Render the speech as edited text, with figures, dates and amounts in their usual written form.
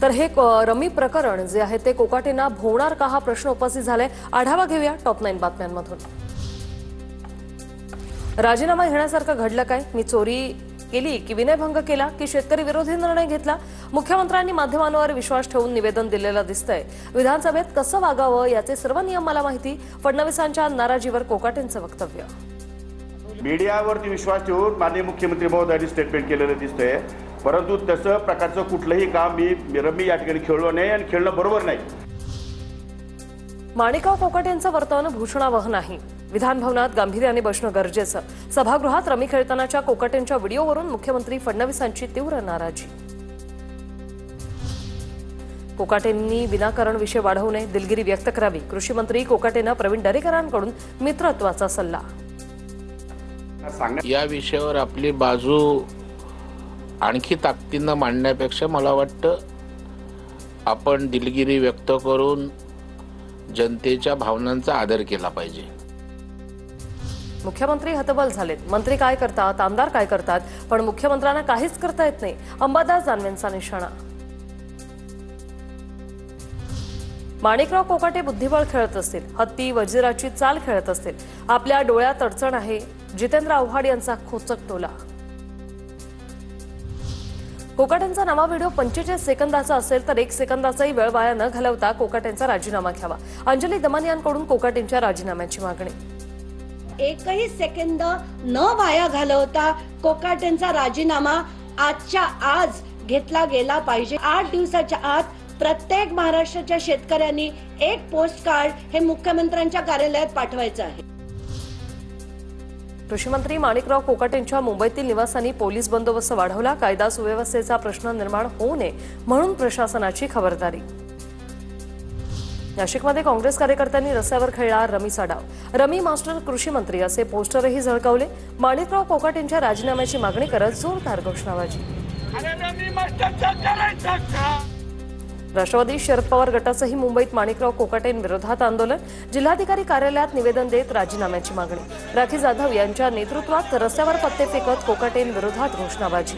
तर हे रमी प्रकरण जे आहे ते कोकाटेंना भोवणार का हा प्रश्न उपस्थित झालाय। आढावा घेऊया टॉप 9 बातम्यांमधून। राजीनामा घेण्यासारखं घडलं काय? मी चोरी केली की विनयभंग केला की शेतकरी विरोधी निर्णय घेतला? मुख्यमंत्र्यांनी माध्यमांवर विश्वास ठेवून निवेदन दिलेलं दिसतंय। विधानसभेत कसं वागावं याचे सर्व नियम मला माहिती। फडणवीसांच्या नाराजीवर कोकाटेंचं वक्तव्य। मीडियावरती विश्वास ठेवून माननीय मुख्यमंत्री महोदयांनी स्टेटमेंट केलेलं दिसतंय, परंतु तसं प्रकारचं कुठलंही काम मी रमी या ठिकाणी खेळलो नाही आणि खेळणं बरोबर नाही। माणिकराव कोकाटेंचं वर्तन भूषणावह नाही। विधान भवनात गांभीर्याने बसणं गरजेचं। सभागृहात रमी खेळतानाच्या कोकाटेंच्या व्हिडिओवरून मुख्यमंत्री फडणवीसांची तीव्र नाराजी। कोकाटेंनी विनाकारण विषय वाढवू नये, दिलगिरी व्यक्त करावी। कृषी मंत्री कोकाटेंना प्रवीण दरेकरांकडून मित्रत्वाचा सल्ला। या विषयावर आपली बाजू आणखी ताकदीनं मांडण्यापेक्षा मला वाटतं आपण दिलगिरी व्यक्त करून जनतेच्या भावनांचा आदर केला पाहिजे। मुख्यमंत्री हतबल झालेत। मंत्री काय करतात, आमदार काय करतात, पण मुख्यमंत्र्यांना काहीच करता येत नाही। अंबादास दानवेंचा निशाणा। माणिकराव कोकाटे बुद्धिबळ खेळत असतील, हत्ती वजिराची चाल खेळत असतील। आपल्या डोळ्यात अडचण आहे। जितेंद्र आव्हाड यांचा खोचक टोला। कोकाटेंचा नवा व्हिडिओ 45 सेकंदाचा असेल तर 1 सेकंदाचाही वेळ वाया न घालवता कोकाटेंचा राजीनामा घ्यावा। अंजली दमानियांकडून कोकाटेंच्या राजीनाम्याची मागणी। एकही सेकंद न वाया घालवता कोकाटेंचा राजीनामा आजच्या आज घेतला गेला पाहिजे। 8 दिवसाच्या आत प्रत्येक महाराष्ट्राच्या शेतकऱ्यांनी एक पोस्ट कार्ड हे मुख्यमंत्र्यांच्या कार्यालयात पाठवायचं आहे। कृषी मंत्री माणिकराव कोकाटेंच्या मुंबईतील निवासांनी पोलीस बंदोबस्त वाढवला। कायदा सुव्यवस्थेचा प्रश्न निर्माण होऊ नये म्हणून प्रशासनाची खबरदारी। नाशिकमध्ये काँग्रेस कार्यकर्त्यांनी रस्त्यावर खेळला रमीचा डाव। रमी मास्टर कृषी मंत्री असे पोस्टरही झळकावले। माणिकराव कोकाटेंच्या राजीनाम्याची मागणी करत जोरदार घोषणाबाजी। राष्ट्रवादी शरद पवार गटाचंही मुंबईत माणिकराव कोकाटेंविरोधात आंदोलन। जिल्हाधिकारी कार्यालयात निवेदन देत राजीनाम्याची मागणी। राखी जाधव यांच्या नेतृत्वात रस्त्यावर पत्ते फेकत कोकाटेंविरोधात घोषणाबाजी।